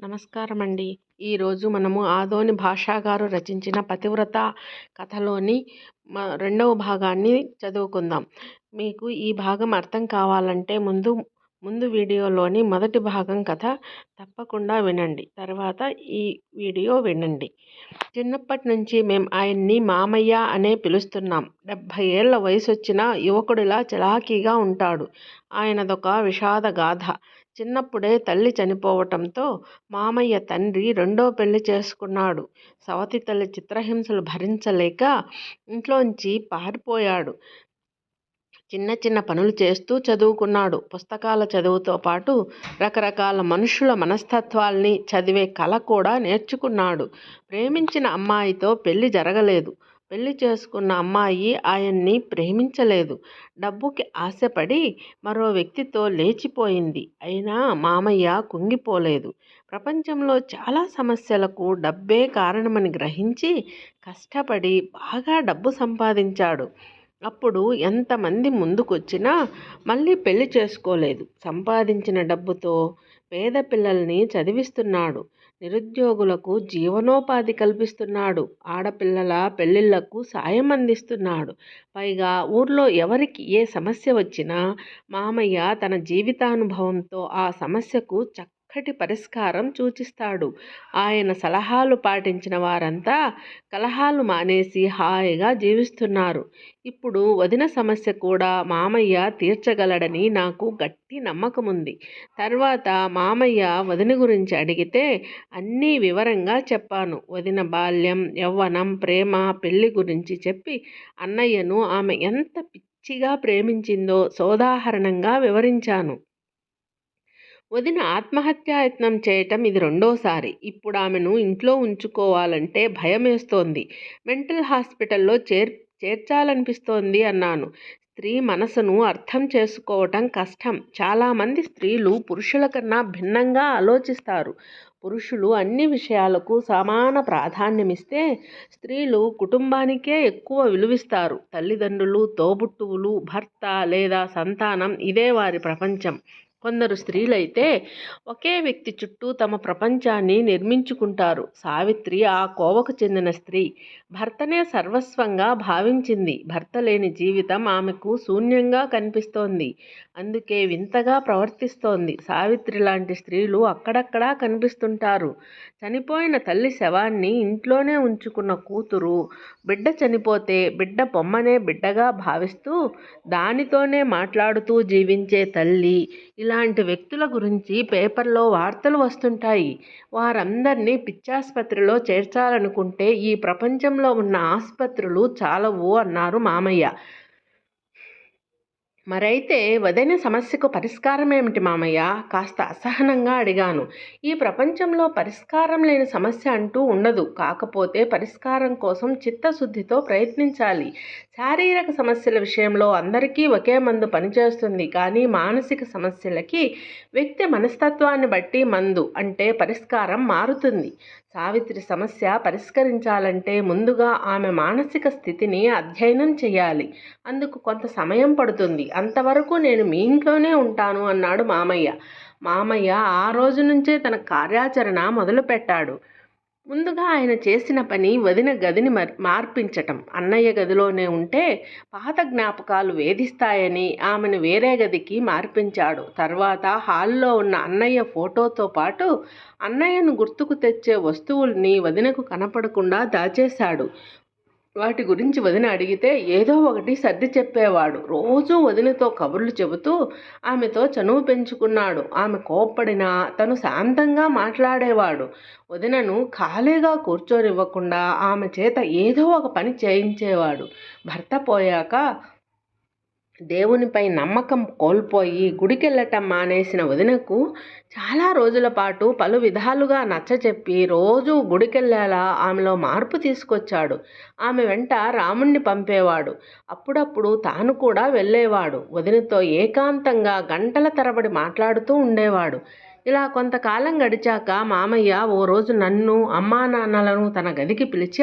నమస్కారం అండి. ఈరోజు మనము ఆదోని భాషా గారు రచించిన 'పతివ్రత' కథలోని రెండవ భాగాన్ని చదువుకుందాం. మీకు ఈ భాగం అర్థం కావాలంటే ముందు వీడియోలోని మొదటి భాగం కథ తప్పకుండా వినండి. తర్వాత ఈ వీడియో వినండి. చిన్నప్పటి నుంచి మేం ఆయన్ని మామయ్య అనే పిలుస్తున్నాం. 70 ఏళ్ల వయసొచ్చిన యువకుడిలా చలాకీగా ఉంటాడు. ఆయనదొక విషాద గాథ. చిన్నప్పుడే తల్లి చనిపోవటంతో మామయ్య తండ్రి రెండో పెళ్లి చేసుకున్నాడు. సవతి తల్లి చిత్రహింసలు భరించలేక ఇంట్లోంచి పారిపోయాడు. చిన్న చిన్న పనులు చేస్తూ చదువుకున్నాడు. పుస్తకాల చదువుతో పాటు రకరకాల మనుషుల మనస్తత్వాల్ని చదివే కళ కూడా నేర్చుకున్నాడు. ప్రేమించిన అమ్మాయితో పెళ్లి జరగలేదు. పెళ్లి చేసుకున్న అమ్మాయి ఆయన్ని ప్రేమించలేదు. డబ్బుకి ఆశపడి మరో వ్యక్తితో లేచిపోయింది. అయినా మామయ్య కుంగిపోలేదు. ప్రపంచంలో చాలా సమస్యలకు డబ్బే కారణమని గ్రహించి కష్టపడి బాగా డబ్బు సంపాదించాడు. అప్పుడు ఎంతమంది ముందుకొచ్చినా మళ్ళీ పెళ్లి చేసుకోలేదు. సంపాదించిన డబ్బుతో పేద పిల్లల్ని చదివిస్తున్నాడు. నిరుద్యోగులకు జీవనోపాధి కల్పిస్తున్నాడు. ఆడపిల్లల పెళ్లిళ్లకు సాయం అందిస్తున్నాడు. పైగా ఊర్లో ఎవరికి ఏ సమస్య వచ్చినా మామయ్య తన జీవితానుభవంతో ఆ సమస్యకు చక్కటి పరిష్కారం సూచిస్తాడు. ఆయన సలహాలు పాటించిన వారంతా కలహాలు మానేసి హాయిగా జీవిస్తున్నారు. ఇప్పుడు వదిన సమస్య కూడా మామయ్య తీర్చగలడని నాకు గట్టి నమ్మకముంది. తర్వాత మామయ్య వదిన గురించి అడిగితే అన్నీ వివరంగా చెప్పాను. వదిన బాల్యం, యవ్వనం, ప్రేమ, పెళ్లి గురించి చెప్పి అన్నయ్యను ఆమె ఎంత పిచ్చిగా ప్రేమించిందో సోదాహరణంగా వివరించాను. వదిన ఆత్మహత్యాయత్నం చేయటం ఇది రెండోసారి. ఇప్పుడు ఆమెను ఇంట్లో ఉంచుకోవాలంటే భయమేస్తోంది. మెంటల్ హాస్పిటల్లో చేర్చాలనిపిస్తోంది అన్నాను. స్త్రీ మనసును అర్థం చేసుకోవటం కష్టం. చాలామంది స్త్రీలు పురుషుల కన్నా భిన్నంగా ఆలోచిస్తారు. పురుషులు అన్ని విషయాలకు సమాన ప్రాధాన్యమిస్తే స్త్రీలు కుటుంబానికే ఎక్కువ విలువిస్తారు. తల్లిదండ్రులు, తోబుట్టువులు, భర్త లేదా సంతానం ఇదే వారి ప్రపంచం. కొందరు స్త్రీలైతే ఒకే వ్యక్తి చుట్టూ తమ ప్రపంచాన్ని నిర్మించుకుంటారు. సావిత్రి ఆ కోవకు చెందిన స్త్రీ. భర్తనే సర్వస్వంగా భావించింది. భర్త లేని జీవితం ఆమెకు శూన్యంగా కనిపిస్తోంది. అందుకే వింతగా ప్రవర్తిస్తోంది. సావిత్రి లాంటి స్త్రీలు అక్కడక్కడా కనిపిస్తుంటారు. చనిపోయిన తల్లి శవాన్ని ఇంట్లోనే ఉంచుకున్న కూతురు, బిడ్డ చనిపోతే బిడ్డ బొమ్మనే బిడ్డగా భావిస్తూ దానితోనే మాట్లాడుతూ జీవించే తల్లి, ఇలాంటి వ్యక్తుల గురించి పేపర్లో వార్తలు వస్తుంటాయి. వారందర్నీ పిచ్చాస్పత్రిలో చేర్చాలనుకుంటే ఈ ప్రపంచంలో ఉన్న ఆస్పత్రులు చాలవు అన్నారు మామయ్య. మరైతే వదిన సమస్యకు పరిష్కారం ఏమిటి మామయ్య? కాస్త అసహనంగా అడిగాను. ఈ ప్రపంచంలో పరిష్కారం లేని సమస్య అంటూ ఉండదు. కాకపోతే పరిష్కారం కోసం చిత్తశుద్ధితో ప్రయత్నించాలి. శారీరక సమస్యల విషయంలో అందరికీ ఒకే మందు పనిచేస్తుంది. కానీ మానసిక సమస్యలకి వ్యక్తి మనస్తత్వాన్ని బట్టి మందు అంటే పరిష్కారం మారుతుంది. సావిత్రి సమస్య పరిష్కరించాలంటే ముందుగా ఆమె మానసిక స్థితిని అధ్యయనం చేయాలి. అందుకు కొంత సమయం పడుతుంది. అంతవరకు నేను మీ ఇంట్లోనే ఉంటాను అన్నాడు మామయ్య. మామయ్య ఆ రోజు నుంచే తన కార్యాచరణ మొదలుపెట్టాడు. ముందుగా ఆయన చేసిన పని వదిన గదిని మార్పించటం. అన్నయ్య గదిలోనే ఉంటే పాత జ్ఞాపకాలు వేధిస్తాయని ఆమెను వేరే గదికి మార్పించాడు. తర్వాత హాల్లో ఉన్న అన్నయ్య ఫోటోతో పాటు అన్నయ్యను గుర్తుకు తెచ్చే వస్తువుల్ని వదినకు కనపడకుండా దాచేశాడు. వాటి గురించి వదిన అడిగితే ఏదో ఒకటి సర్ది చెప్పేవాడు. రోజూ వదినతో కబుర్లు చెబుతూ ఆమెతో చనువు పెంచుకున్నాడు. ఆమె కోప్పడినా తను శాంతంగా మాట్లాడేవాడు. వదినను ఖాళీగా కూర్చోనివ్వకుండా ఆమె చేత ఏదో ఒక పని చేయించేవాడు. భర్త పోయాక దేవునిపై నమ్మకం కోల్పోయి గుడికెళ్ళటం మానేసిన వదినకు చాలా రోజుల పాటు పలు విధాలుగా నచ్చచెప్పి రోజూ గుడికెళ్ళేలా ఆమెలో మార్పు తీసుకొచ్చాడు. ఆమె వెంట రాముణ్ణి పంపేవాడు. అప్పుడప్పుడు తాను కూడా వెళ్ళేవాడు. వదినతో ఏకాంతంగా గంటల తరబడి మాట్లాడుతూ ఉండేవాడు. ఇలా కొంతకాలం గడిచాక మామయ్య ఓ రోజు నన్ను, అమ్మా నాన్నలను తన గదికి పిలిచి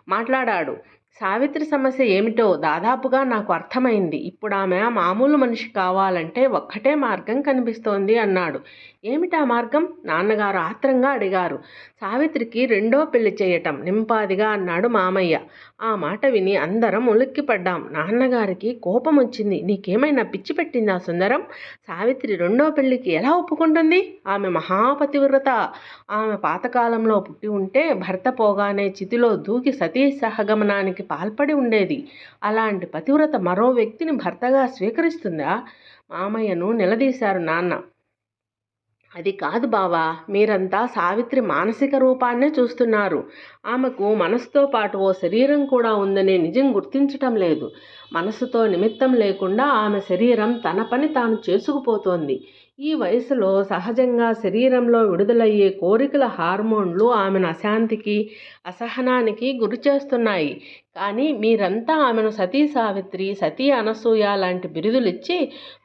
మాట్లాడాడు. సావిత్రి సమస్య ఏమిటో దాదాపుగా నాకు అర్థమైంది. ఇప్పుడు ఆమె మామూలు మనిషి కావాలంటే ఒక్కటే మార్గం కనిపిస్తోంది అన్నాడు. ఏమిటా మార్గం? నాన్నగారు ఆత్రంగా అడిగారు. సావిత్రికి రెండో పెళ్లి చేయటం నింపాదిగా అన్నాడు మామయ్య. ఆ మాట విని అందరం ఉలిక్కిపడ్డాం. నాన్నగారికి కోపం వచ్చింది. నీకేమైనా పిచ్చి పెట్టిందా సుందరం? సావిత్రి రెండో పెళ్లికి ఎలా ఒప్పుకుంటుంది? ఆమె మహాపతివ్రత. ఆమె పాతకాలంలో పుట్టి ఉంటే భర్త పోగానే చితిలో దూకి సతీ సహగమనానికి పాల్పడి ఉండేది. అలాంటి పతివ్రత మరో వ్యక్తిని భర్తగా స్వీకరిస్తుందా? మామయ్యను నిలదీశారు నాన్న. అది కాదు బావా, మీరంతా సావిత్రి మానసిక రూపాన్నే చూస్తున్నారు. ఆమెకు మనసుతో పాటు ఓ శరీరం కూడా ఉందనే నిజం గుర్తించటం లేదు. మనసుతో నిమిత్తం లేకుండా ఆమె శరీరం తన పని తాను చేసుకుపోతోంది. ఈ వయసులో సహజంగా శరీరంలో విడుదలయ్యే కోరికల హార్మోన్లు ఆమెను అశాంతికి, అసహనానికి గురి చేస్తున్నాయి. కానీ మీరంతా ఆమెను సతీ సావిత్రి, సతీ అనసూయ లాంటి బిరుదులిచ్చి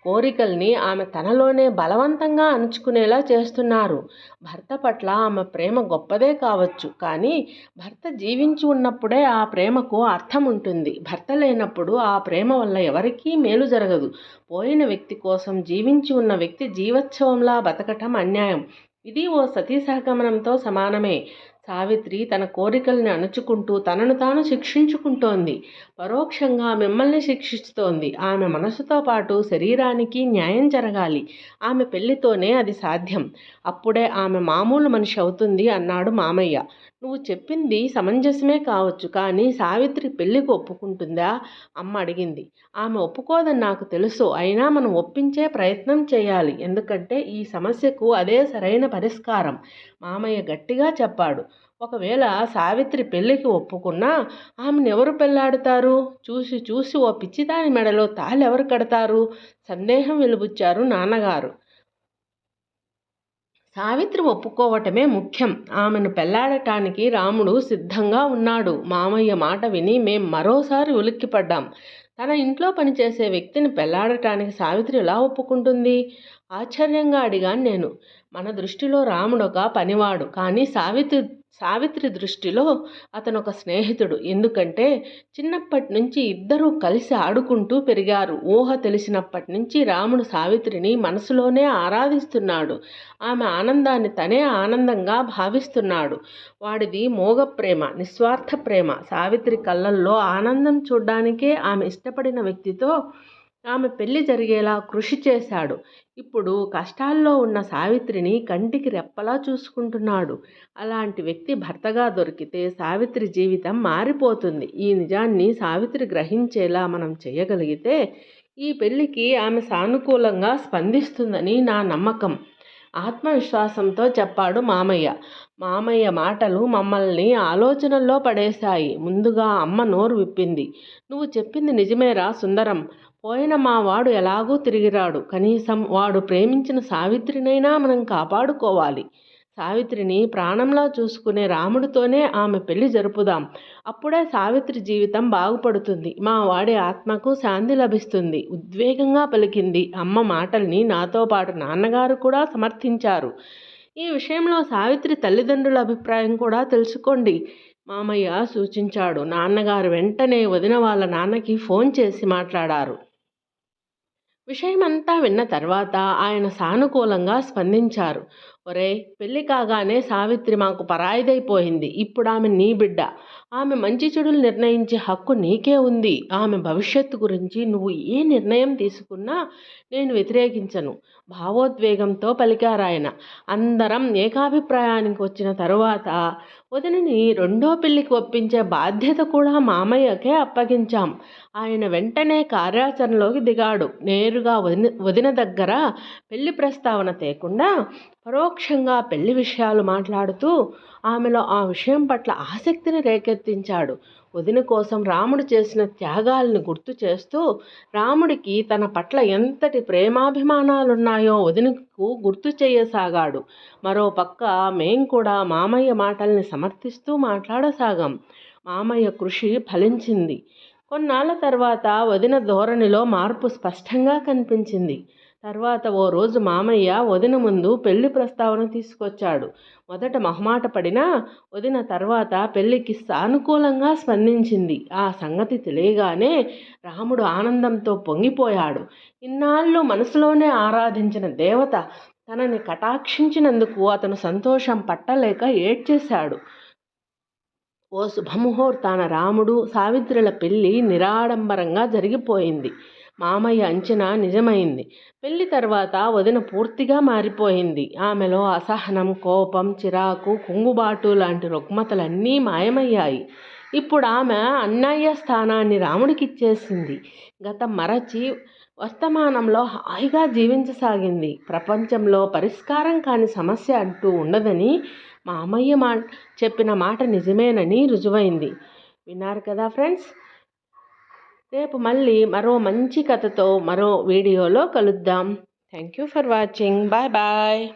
కోరికల్ని ఆమె తనలోనే బలవంతంగా అణుచుకునేలా చేస్తున్నారు. భర్త పట్ల ఆమె ప్రేమ గొప్పదే కావచ్చు, కానీ భర్త జీవించి ఉన్నప్పుడే ఆ ప్రేమకు అర్థం ఉంటుంది. భర్త లేనప్పుడు ఆ ప్రేమ వల్ల ఎవరికీ మేలు జరగదు. పోయిన వ్యక్తి కోసం జీవించి ఉన్న వ్యక్తి జీవోత్సవంలా బతకటం అన్యాయం. ఇది ఓ సతీ సహగమనంతో సమానమే. సావిత్రి తన కోరికల్ని అణుచుకుంటూ తనను తాను శిక్షించుకుంటోంది. పరోక్షంగా మిమ్మల్ని శిక్షిస్తోంది. ఆమె మనసుతో పాటు శరీరానికి న్యాయం జరగాలి. ఆమె పెళ్లితోనే అది సాధ్యం. అప్పుడే ఆమె మామూలు మనిషి అవుతుంది అన్నాడు మామయ్య. నువ్వు చెప్పింది సమంజసమే కావచ్చు, కానీ సావిత్రి పెళ్లికి ఒప్పుకుంటుందా? అమ్మ అడిగింది. ఆమె ఒప్పుకోదని నాకు తెలుసు. అయినా మనం ఒప్పించే ప్రయత్నం చేయాలి. ఎందుకంటే ఈ సమస్యకు అదే సరైన పరిష్కారం. మామయ్య గట్టిగా చెప్పాడు. ఒకవేళ సావిత్రి పెళ్లికి ఒప్పుకున్నా ఆమెను ఎవరు పెళ్లాడుతారు? చూసి చూసి ఓ పిచ్చిదాని మెడలో తాళెవరు కడతారు? సందేహం వెలుబుచ్చారు నాన్నగారు. సావిత్రి ఒప్పుకోవటమే ముఖ్యం. ఆమెను పెళ్లాడటానికి రాముడు సిద్ధంగా ఉన్నాడు. మామయ్య మాట విని మేం మరోసారి ఉలిక్కిపడ్డాం. తన ఇంట్లో పనిచేసే వ్యక్తిని పెళ్లాడటానికి సావిత్రి ఎలా ఒప్పుకుంటుంది? ఆశ్చర్యంగా అడిగాను నేను. మన దృష్టిలో రాముడొక పనివాడు, కానీ సావిత్రి దృష్టిలో అతను ఒక స్నేహితుడు. ఎందుకంటే చిన్నప్పటి నుంచి ఇద్దరూ కలిసి ఆడుకుంటూ పెరిగారు. ఊహ తెలిసినప్పటి నుంచి రాముడు సావిత్రిని మనసులోనే ఆరాధిస్తున్నాడు. ఆమె ఆనందాన్ని తనే ఆనందంగా భావిస్తున్నాడు. వాడిది మోగ ప్రేమ, నిస్వార్థ ప్రేమ. సావిత్రి కళ్ళల్లో ఆనందం చూడ్డానికే ఆమె ఇష్టపడిన వ్యక్తితో ఆమె పెళ్లి జరిగేలా కృషి చేశాడు. ఇప్పుడు కష్టాల్లో ఉన్న సావిత్రిని కంటికి రెప్పలా చూసుకుంటున్నాడు. అలాంటి వ్యక్తి భర్తగా దొరికితే సావిత్రి జీవితం మారిపోతుంది. ఈ నిజాన్ని సావిత్రి గ్రహించేలా మనం చేయగలిగితే ఈ పెళ్లికి ఆమె సానుకూలంగా స్పందిస్తుందని నా నమ్మకం. ఆత్మవిశ్వాసంతో చెప్పాడు మామయ్య. మామయ్య మాటలు మమ్మల్ని ఆలోచనల్లో పడేశాయి. ముందుగా అమ్మ నోరు విప్పింది. నువ్వు చెప్పింది నిజమేరా సుందరం. పోయిన మా వాడు ఎలాగూ తిరిగిరాడు. కనీసం వాడు ప్రేమించిన సావిత్రినైనా మనం కాపాడుకోవాలి. సావిత్రిని ప్రాణంలా చూసుకునే రాముడితోనే ఆమె పెళ్లి జరుపుదాం. అప్పుడే సావిత్రి జీవితం బాగుపడుతుంది. మా వాడి ఆత్మకు శాంతి లభిస్తుంది. ఉద్వేగంగా పలికింది. అమ్మ మాటల్ని నాతో పాటు నాన్నగారు కూడా సమర్థించారు. ఈ విషయంలో సావిత్రి తల్లిదండ్రుల అభిప్రాయం కూడా తెలుసుకోండి, మామయ్య సూచించాడు. నాన్నగారు వెంటనే వదిన వాళ్ళ నాన్నకి ఫోన్ చేసి మాట్లాడారు. విషయమంతా విన్న తర్వాత ఆయన సానుకూలంగా స్పందించారు. ఒరేయ్, పెళ్లి కాగానే సావిత్రి మాకు పరాయిదైపోయింది. ఇప్పుడు ఆమె నీ బిడ్డ. ఆమె మంచి చెడులు నిర్ణయించే హక్కు నీకే ఉంది. ఆమె భవిష్యత్తు గురించి నువ్వు ఏ నిర్ణయం తీసుకున్నా నేను వ్యతిరేకించను, భావోద్వేగంతో పలికారాయన. అందరం ఏకాభిప్రాయానికి వచ్చిన తరువాత వదినని రెండో పెళ్లికి ఒప్పించే బాధ్యత కూడా మామయ్యకే అప్పగించాం. ఆయన వెంటనే కార్యాచరణలోకి దిగాడు. నేరుగా వదిన దగ్గర పెళ్లి ప్రస్తావన తేకుండా పరోక్షంగా పెళ్లి విషయాలు మాట్లాడుతూ ఆమెలో ఆ విషయం పట్ల ఆసక్తిని రేకెత్తించాడు. వదిన కోసం రాముడు చేసిన త్యాగాల్ని గుర్తు చేస్తూ రాముడికి తన పట్ల ఎంతటి ప్రేమాభిమానాలున్నాయో వదినకు గుర్తు చేయసాగాడు. మరోపక్క మేం కూడా మామయ్య మాటల్ని సమర్థిస్తూ మాట్లాడసాగాం. మామయ్య కృషి ఫలించింది. కొన్నాళ్ళ తర్వాత వదిన ధోరణిలో మార్పు స్పష్టంగా కనిపించింది. తర్వాత ఓ రోజు మామయ్య వదిన ముందు పెళ్లి ప్రస్తావన తీసుకొచ్చాడు. మొదట మొహమాట పడినా వదిన తర్వాత పెళ్లికి సానుకూలంగా స్పందించింది. ఆ సంగతి తెలియగానే రాముడు ఆనందంతో పొంగిపోయాడు. ఇన్నాళ్ళు మనసులోనే ఆరాధించిన దేవత తనని కటాక్షించినందుకు అతను సంతోషం పట్టలేక ఏడ్చేశాడు. ఓ శుభముహూర్తాన రాముడు సావిత్రుల పెళ్లి నిరాడంబరంగా జరిగిపోయింది. మామయ్య అంచనా నిజమైంది. పెళ్లి తర్వాత వదిన పూర్తిగా మారిపోయింది. ఆమెలో అసహనం, కోపం, చిరాకు, కుంగుబాటు లాంటి రుగ్మతలన్నీ మాయమయ్యాయి. ఇప్పుడు ఆమె అన్నయ్య స్థానాన్ని రాముడికిచ్చేసింది. గతం మరచి వర్తమానంలో హాయిగా జీవించసాగింది. ప్రపంచంలో పరిష్కారం కాని సమస్య అంటూ ఉండదని మామయ్య చెప్పిన మాట నిజమేనని రుజువైంది. విన్నారు కదా ఫ్రెండ్స్. రేపు మళ్ళీ మరో మంచి కథతో మరో వీడియోలో కలుద్దాం. Thank you for watching. Bye bye.